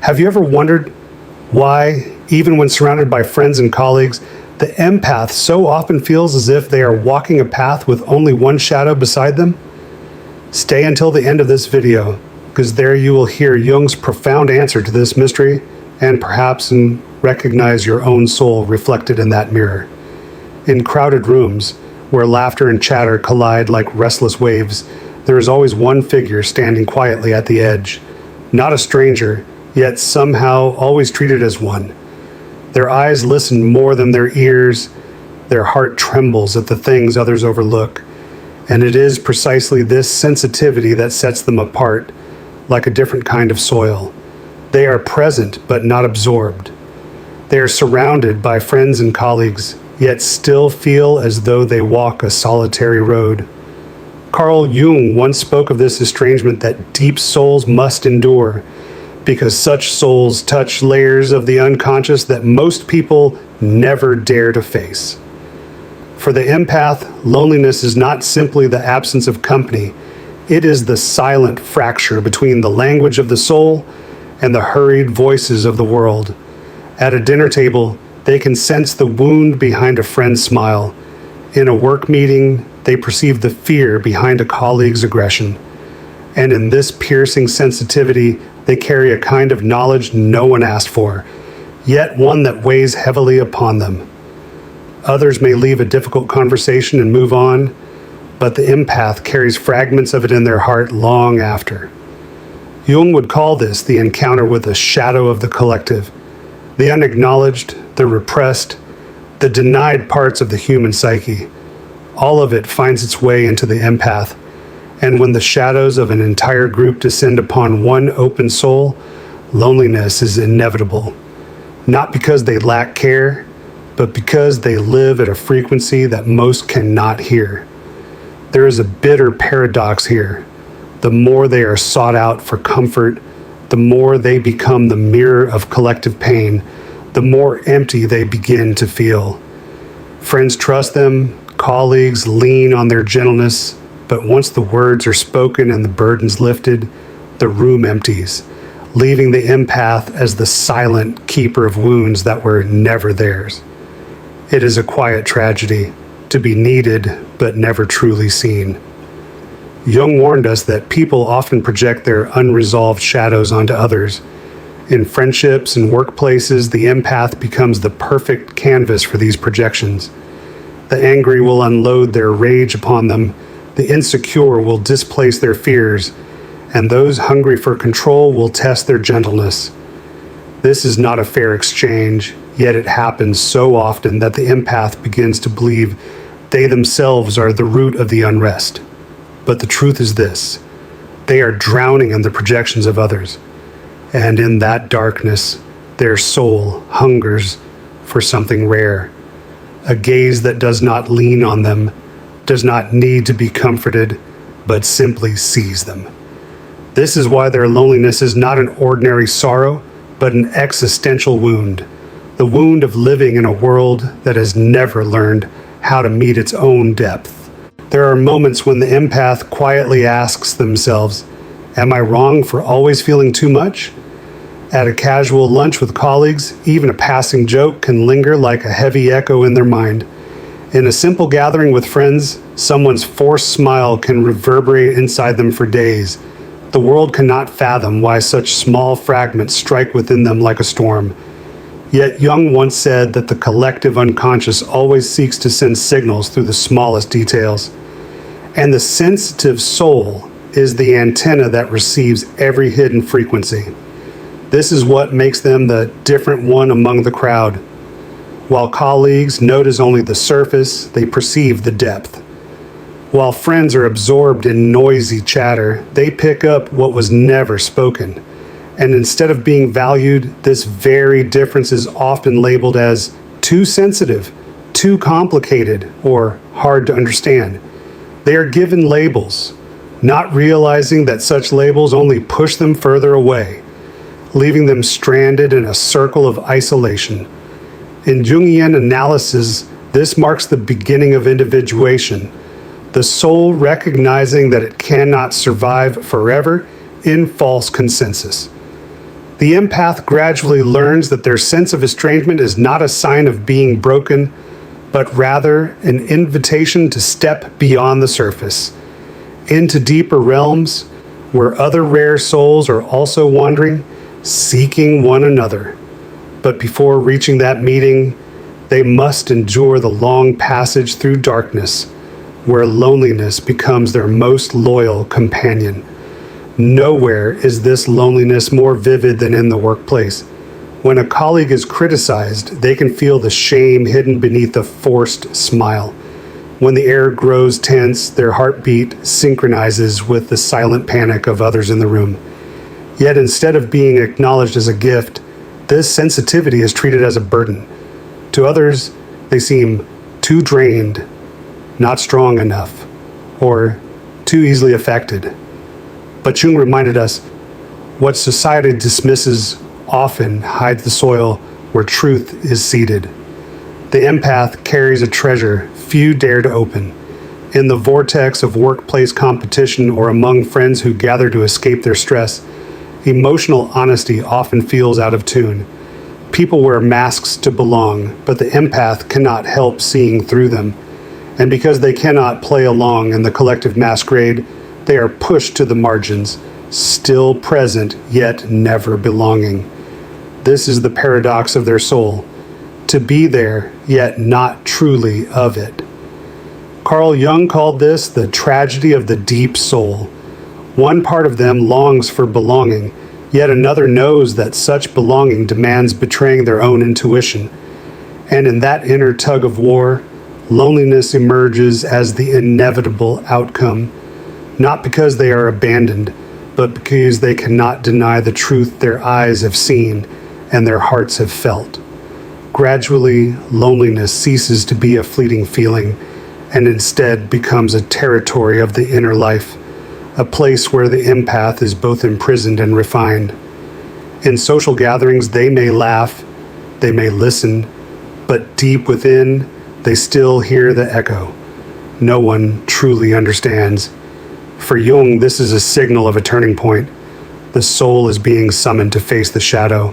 Have you ever wondered why, even when surrounded by friends and colleagues, the empath so often feels as if they are walking a path with only one shadow beside them? Stay until the end of this video, because there you will hear Jung's profound answer to this mystery, and perhaps recognize your own soul reflected in that mirror. In crowded rooms, where laughter and chatter collide like restless waves, there is always one figure standing quietly at the edge. Not a stranger, yet somehow always treated as one. Their eyes listen more than their ears. Their heart trembles at the things others overlook. And it is precisely this sensitivity that sets them apart, like a different kind of soil. They are present but not absorbed. They are surrounded by friends and colleagues, yet still feel as though they walk a solitary road. Carl Jung once spoke of this estrangement that deep souls must endure, because such souls touch layers of the unconscious that most people never dare to face. For the empath, loneliness is not simply the absence of company. It is the silent fracture between the language of the soul and the hurried voices of the world. At a dinner table, they can sense the wound behind a friend's smile. In a work meeting, they perceive the fear behind a colleague's aggression. And in this piercing sensitivity, they carry a kind of knowledge no one asked for, yet one that weighs heavily upon them. Others may leave a difficult conversation and move on, but the empath carries fragments of it in their heart long after. Jung would call this the encounter with the shadow of the collective, the unacknowledged, the repressed, the denied parts of the human psyche. All of it finds its way into the empath, and when the shadows of an entire group descend upon one open soul, loneliness is inevitable. Not because they lack care, but because they live at a frequency that most cannot hear. There is a bitter paradox here. The more they are sought out for comfort, the more they become the mirror of collective pain, the more empty they begin to feel. Friends trust them, colleagues lean on their gentleness, but once the words are spoken and the burdens lifted, the room empties, leaving the empath as the silent keeper of wounds that were never theirs. It is a quiet tragedy, to be needed but never truly seen. Jung warned us that people often project their unresolved shadows onto others. In friendships and workplaces, the empath becomes the perfect canvas for these projections. The angry will unload their rage upon them, the insecure will displace their fears, and those hungry for control will test their gentleness. This is not a fair exchange, yet it happens so often that the empath begins to believe they themselves are the root of the unrest. But the truth is this: they are drowning in the projections of others, and in that darkness, their soul hungers for something rare. A gaze that does not lean on them, does not need to be comforted, but simply sees them. This is why their loneliness is not an ordinary sorrow, but an existential wound. The wound of living in a world that has never learned how to meet its own depth. There are moments when the empath quietly asks themselves, "Am I wrong for always feeling too much?" At a casual lunch with colleagues, even a passing joke can linger like a heavy echo in their mind. In a simple gathering with friends, someone's forced smile can reverberate inside them for days. The world cannot fathom why such small fragments strike within them like a storm. Yet Jung once said that the collective unconscious always seeks to send signals through the smallest details. And the sensitive soul is the antenna that receives every hidden frequency. This is what makes them the different one among the crowd. While colleagues notice only the surface, they perceive the depth. While friends are absorbed in noisy chatter, they pick up what was never spoken. And instead of being valued, this very difference is often labeled as too sensitive, too complicated, or hard to understand. They are given labels, not realizing that such labels only push them further away, leaving them stranded in a circle of isolation. In Jungian analysis, this marks the beginning of individuation, the soul recognizing that it cannot survive forever in false consensus. The empath gradually learns that their sense of estrangement is not a sign of being broken, but rather an invitation to step beyond the surface, into deeper realms where other rare souls are also wandering, seeking one another. But before reaching that meeting, they must endure the long passage through darkness, where loneliness becomes their most loyal companion. Nowhere is this loneliness more vivid than in the workplace. When a colleague is criticized, they can feel the shame hidden beneath a forced smile. When the air grows tense, their heartbeat synchronizes with the silent panic of others in the room. Yet instead of being acknowledged as a gift, this sensitivity is treated as a burden. To others, they seem too drained, not strong enough, or too easily affected. But Jung reminded us, what society dismisses often hides the soil where truth is seeded. The empath carries a treasure few dare to open. In the vortex of workplace competition or among friends who gather to escape their stress, emotional honesty often feels out of tune. People wear masks to belong, but the empath cannot help seeing through them. And because they cannot play along in the collective masquerade, they are pushed to the margins, still present yet never belonging. This is the paradox of their soul, to be there yet not truly of it. Carl Jung called this the tragedy of the deep soul. One part of them longs for belonging, yet another knows that such belonging demands betraying their own intuition. And in that inner tug of war, loneliness emerges as the inevitable outcome, not because they are abandoned, but because they cannot deny the truth their eyes have seen and their hearts have felt. Gradually, loneliness ceases to be a fleeting feeling and instead becomes a territory of the inner life, a place where the empath is both imprisoned and refined. In social gatherings, they may laugh, they may listen, but deep within, they still hear the echo. No one truly understands. For Jung, this is a signal of a turning point. The soul is being summoned to face the shadow.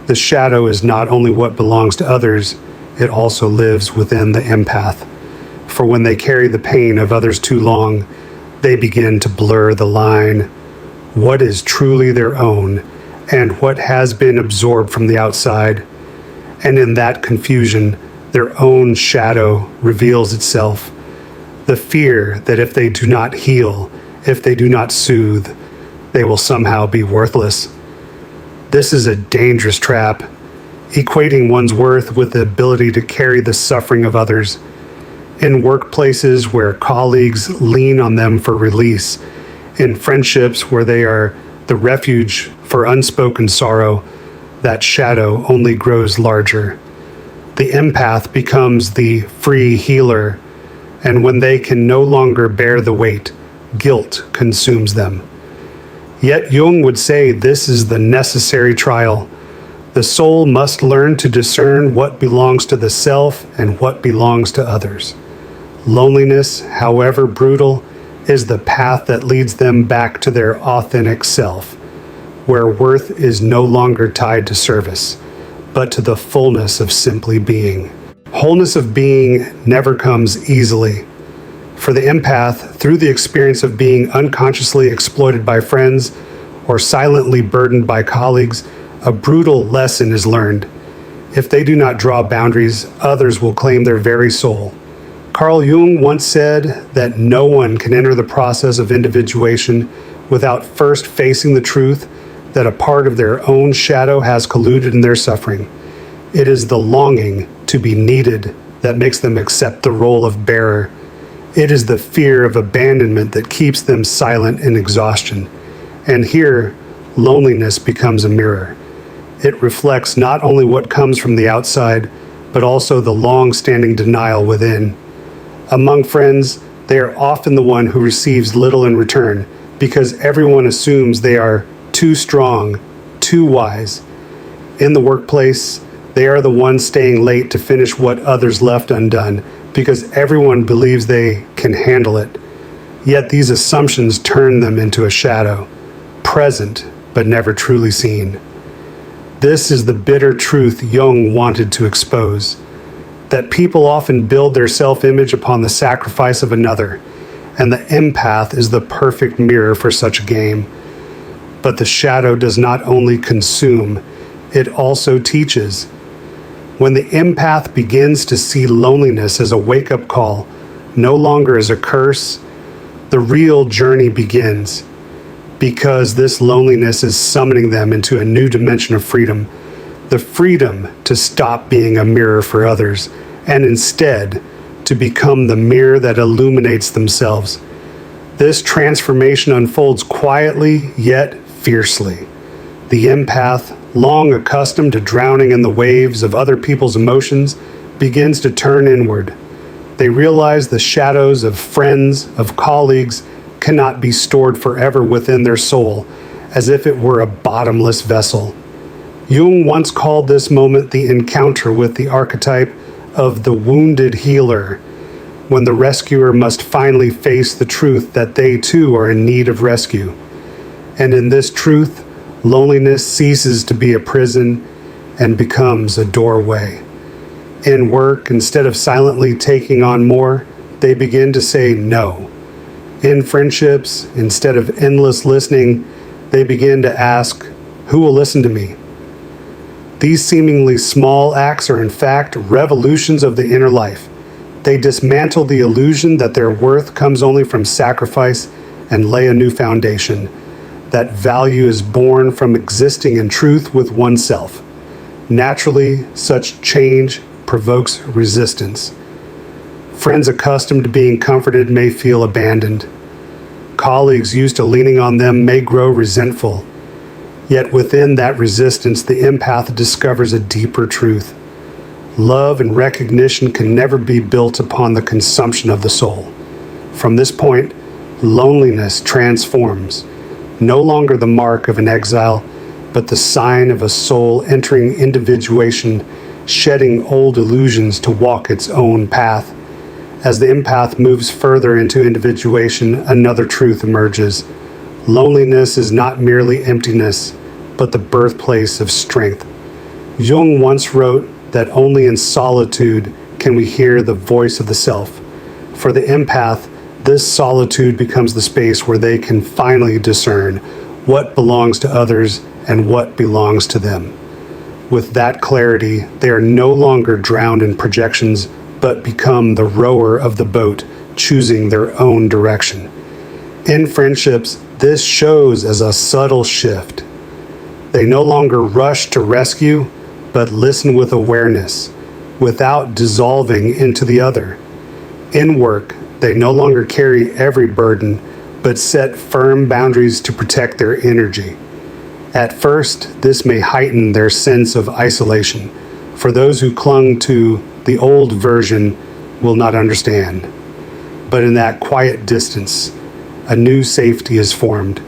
The shadow is not only what belongs to others, it also lives within the empath. For when they carry the pain of others too long, they begin to blur the line. What is truly their own, and what has been absorbed from the outside? And in that confusion, their own shadow reveals itself. The fear that if they do not heal, if they do not soothe, they will somehow be worthless. This is a dangerous trap, equating one's worth with the ability to carry the suffering of others. In workplaces where colleagues lean on them for release, in friendships where they are the refuge for unspoken sorrow, that shadow only grows larger. The empath becomes the free healer, and when they can no longer bear the weight, guilt consumes them. Yet Jung would say this is the necessary trial. The soul must learn to discern what belongs to the self and what belongs to others. Loneliness, however brutal, is the path that leads them back to their authentic self, where worth is no longer tied to service, but to the fullness of simply being. Wholeness of being never comes easily. For the empath, through the experience of being unconsciously exploited by friends or silently burdened by colleagues, a brutal lesson is learned. If they do not draw boundaries, others will claim their very soul. Carl Jung once said that no one can enter the process of individuation without first facing the truth that a part of their own shadow has colluded in their suffering. It is the longing to be needed that makes them accept the role of bearer. It is the fear of abandonment that keeps them silent in exhaustion. And here, loneliness becomes a mirror. It reflects not only what comes from the outside, but also the long-standing denial within. Among friends, they are often the one who receives little in return, because everyone assumes they are too strong, too wise. In the workplace, they are the ones staying late to finish what others left undone, because everyone believes they can handle it. Yet these assumptions turn them into a shadow, present but never truly seen. This is the bitter truth Jung wanted to expose, that people often build their self-image upon the sacrifice of another, and the empath is the perfect mirror for such a game. But the shadow does not only consume, it also teaches. When the empath begins to see loneliness as a wake-up call, no longer as a curse, the real journey begins, because this loneliness is summoning them into a new dimension of freedom, the freedom to stop being a mirror for others, and instead to become the mirror that illuminates themselves. This transformation unfolds quietly yet fiercely. The empath, long accustomed to drowning in the waves of other people's emotions, begins to turn inward. They realize the shadows of friends, of colleagues, cannot be stored forever within their soul, as if it were a bottomless vessel. Jung once called this moment the encounter with the archetype of the wounded healer, when the rescuer must finally face the truth that they too are in need of rescue. And in this truth, loneliness ceases to be a prison and becomes a doorway. In work, instead of silently taking on more, they begin to say no. In friendships, instead of endless listening, they begin to ask, who will listen to me? These seemingly small acts are in fact revolutions of the inner life. They dismantle the illusion that their worth comes only from sacrifice and lay a new foundation. That value is born from existing in truth with oneself. Naturally, such change provokes resistance. Friends accustomed to being comforted may feel abandoned. Colleagues used to leaning on them may grow resentful. Yet within that resistance, the empath discovers a deeper truth. Love and recognition can never be built upon the consumption of the soul. From this point, loneliness transforms, no longer the mark of an exile, but the sign of a soul entering individuation, shedding old illusions to walk its own path. As the empath moves further into individuation, another truth emerges. Loneliness is not merely emptiness, but the birthplace of strength. Jung once wrote that only in solitude can we hear the voice of the self. For the empath, this solitude becomes the space where they can finally discern what belongs to others and what belongs to them. With that clarity, they are no longer drowned in projections, but become the rower of the boat, choosing their own direction. In friendships, this shows as a subtle shift. They no longer rush to rescue, but listen with awareness, without dissolving into the other. In work, they no longer carry every burden, but set firm boundaries to protect their energy. At first, this may heighten their sense of isolation. For those who clung to the old version will not understand. But in that quiet distance, a new safety is formed.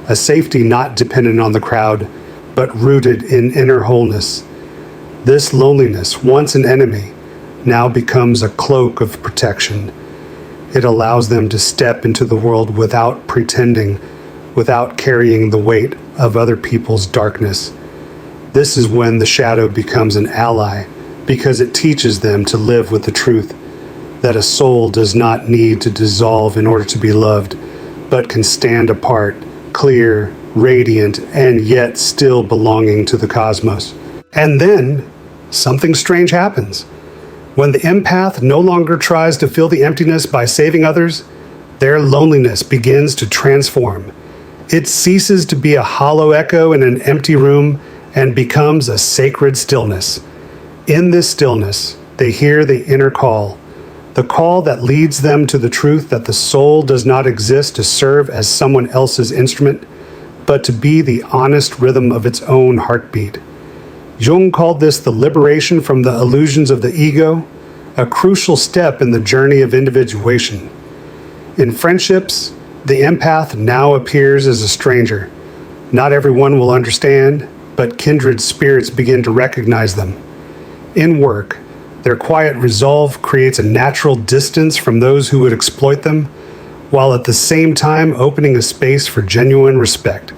A safety not dependent on the crowd, but rooted in inner wholeness. This loneliness, once an enemy, now becomes a cloak of protection. It allows them to step into the world without pretending, without carrying the weight of other people's darkness. This is when the shadow becomes an ally, because it teaches them to live with the truth that a soul does not need to dissolve in order to be loved, but can stand apart, clear, radiant, and yet still belonging to the cosmos. And then, something strange happens. When the empath no longer tries to fill the emptiness by saving others, their loneliness begins to transform. It ceases to be a hollow echo in an empty room and becomes a sacred stillness. In this stillness, they hear the inner call, the call that leads them to the truth that the soul does not exist to serve as someone else's instrument, but to be the honest rhythm of its own heartbeat. Jung called this the liberation from the illusions of the ego, a crucial step in the journey of individuation. In friendships, the empath now appears as a stranger. Not everyone will understand, but kindred spirits begin to recognize them. In work, their quiet resolve creates a natural distance from those who would exploit them, while at the same time opening a space for genuine respect.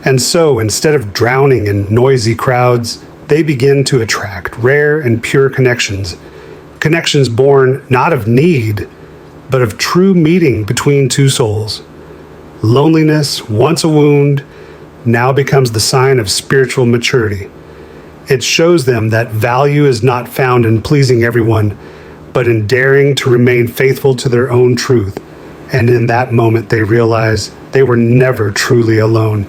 And so, instead of drowning in noisy crowds, they begin to attract rare and pure connections. Connections born not of need, but of true meeting between two souls. Loneliness, once a wound, now becomes the sign of spiritual maturity. It shows them that value is not found in pleasing everyone, but in daring to remain faithful to their own truth. And in that moment, they realize they were never truly alone.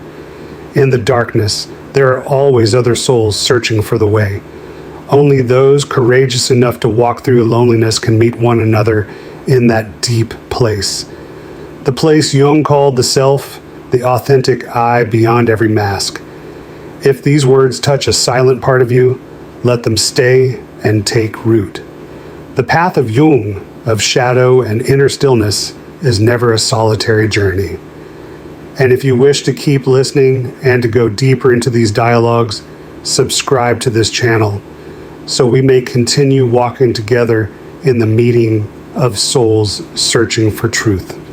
In the darkness, there are always other souls searching for the way. Only those courageous enough to walk through loneliness can meet one another in that deep place. The place Jung called the self, the authentic I beyond every mask. If these words touch a silent part of you, let them stay and take root. The path of Jung, of shadow and inner stillness, is never a solitary journey. And if you wish to keep listening and to go deeper into these dialogues, subscribe to this channel so we may continue walking together in the meeting of souls searching for truth.